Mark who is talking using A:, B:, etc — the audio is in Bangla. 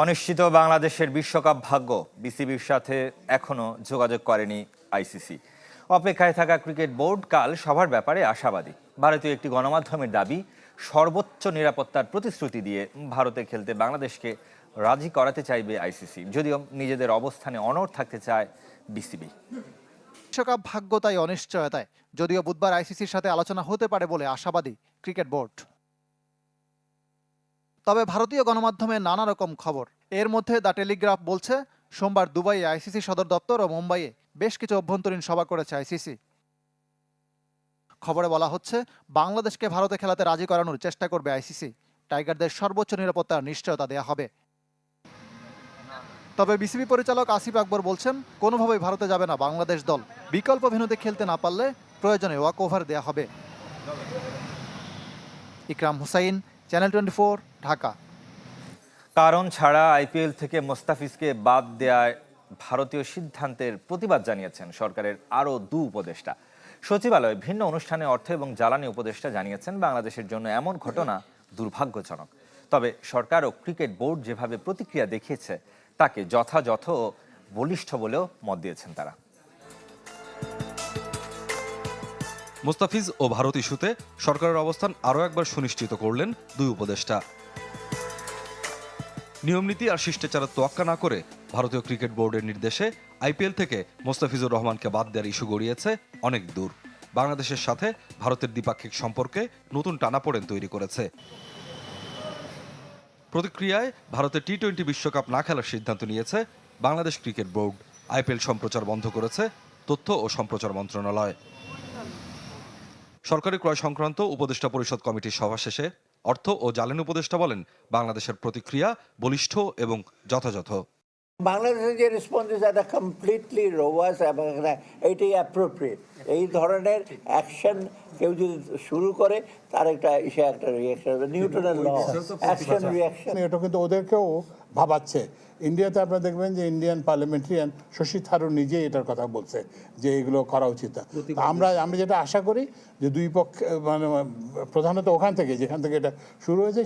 A: অনিশ্চিত বাংলাদেশের বিশ্বকাপ ভাগ্য, বিসিবির সাথে এখনো যোগাযোগ করেনি আইসিসি। অপেক্ষায় থাকা ক্রিকেট বোর্ড কাল সভার ব্যাপারে আশাবাদী। ভারতীয় একটি গণমাধ্যমের দাবি, সর্বোচ্চ নিরাপত্তার প্রতিশ্রুতি দিয়ে ভারতে খেলতে বাংলাদেশকে রাজি করাতে চাইবে আইসিসি, যদিও নিজেদের অবস্থানে অনড় থাকতে চায় বিসিবি।
B: বিশ্বকাপ ভাগ্য তাই অনিশ্চয়তায়, যদিও বুধবার আইসিসির সাথে আলোচনা হতে পারে বলে আশাবাদী ক্রিকেট বোর্ড। তবে ভারতীয় গণমাধ্যমে নানা রকম খবর। এর মধ্যে দ্য টেলিগ্রাফ বলছে, সোমবার দুবাইয়ে আইসিসি সদর দপ্তর ও মুম্বাইয়ে বেশ কিছু অভ্যন্তরীণ সভা করেছে আইসিসি। খবরে বলা হচ্ছে, বাংলাদেশকে ভারতে খেলাতে রাজি করানোর চেষ্টা করবে আইসিসি। টাইগারদের সর্বোচ্চ নিরাপত্তার নিশ্চয়তা দেয়া হবে। তবে বিসিবি পরিচালক আসিফ আকবর বলছেন, কোনোভাবেই ভারতে যাবে না বাংলাদেশ দল। বিকল্প ভেন্যুতে খেলতে না পারলে প্রয়োজনে ওয়াক ওভার দেয়া হবে। ইকরাম হুসাইন, চ্যানেল 24, ঢাকা।
A: কারণ ছাড়া আইপিএল থেকে মোস্তাফিজকে বাদ দেওয়ায় ভারতীয় সিদ্ধান্তের প্রতিবাদ জানিয়েছেন সরকারের আরও উপদেষ্টা। সচিবালয়ে ভিন্ন অনুষ্ঠানে অর্থ এবং জ্বালানি উপদেষ্টা জানিয়েছেন, বাংলাদেশের জন্য এমন ঘটনা দুর্ভাগ্যজনক। তবে সরকার ও ক্রিকেট বোর্ড যেভাবে প্রতিক্রিয়া দেখিয়েছে তাকে যথাযথ ও বলিষ্ঠ বলেও মত দিয়েছেন তারা।
C: মোস্তাফিজ ও ভারত ইস্যুতে সরকারের অবস্থান আরও একবার সুনিশ্চিত করলেন দুই উপদেষ্টা। নিয়মনীতি আর শিষ্টাচারের তোয়াক্কা না করে ভারতীয় ক্রিকেট বোর্ডের নির্দেশে আইপিএল থেকে মোস্তাফিজুর রহমানকে বাদ দেওয়ার ইস্যু গড়িয়েছে অনেক দূর। বাংলাদেশের সাথে ভারতের দ্বিপাক্ষিক সম্পর্কে নতুন টানাপোড়েন তৈরি করেছে। প্রতিক্রিয়ায় ভারতের টি-20 বিশ্বকাপ না খেলার সিদ্ধান্ত নিয়েছে বাংলাদেশ ক্রিকেট বোর্ড। আইপিএল সম্প্রচার বন্ধ করেছে তথ্য ও সম্প্রচার মন্ত্রণালয়। সরকারি ক্রয় সংক্রান্ত উপদেষ্টা পরিষদ কমিটির সভা শেষে অর্থ ও জ্বালানি উপদেষ্টা বলেন, বাংলাদেশের প্রতিক্রিয়া বলিষ্ঠ এবং যথাযথ।
D: বাংলাদেশের যে রেসপন্স এটা কমপ্লিটলি রোবাস এবং এটাই অ্যাপ্রোপ্রিয়েট। এই ধরনের অ্যাকশন কেউ যদি শুরু করে তার একটা রিয়াকশন, নিউটনের ল, অ্যাকশন রিয়াকশন।
E: এটা কিন্তু ওদেরকেও ভাবাচ্ছে। ইন্ডিয়াতে আপনারা দেখবেন যে ইন্ডিয়ান পার্লামেন্টারিয়ান শশী থারুর নিজেই এটার কথা বলছে যে এগুলো করা উচিত। আমরা যেটা আশা করি যে দুই পক্ষ, মানে প্রধানত ওখান থেকে, যেখান থেকে এটা শুরু হয়েছে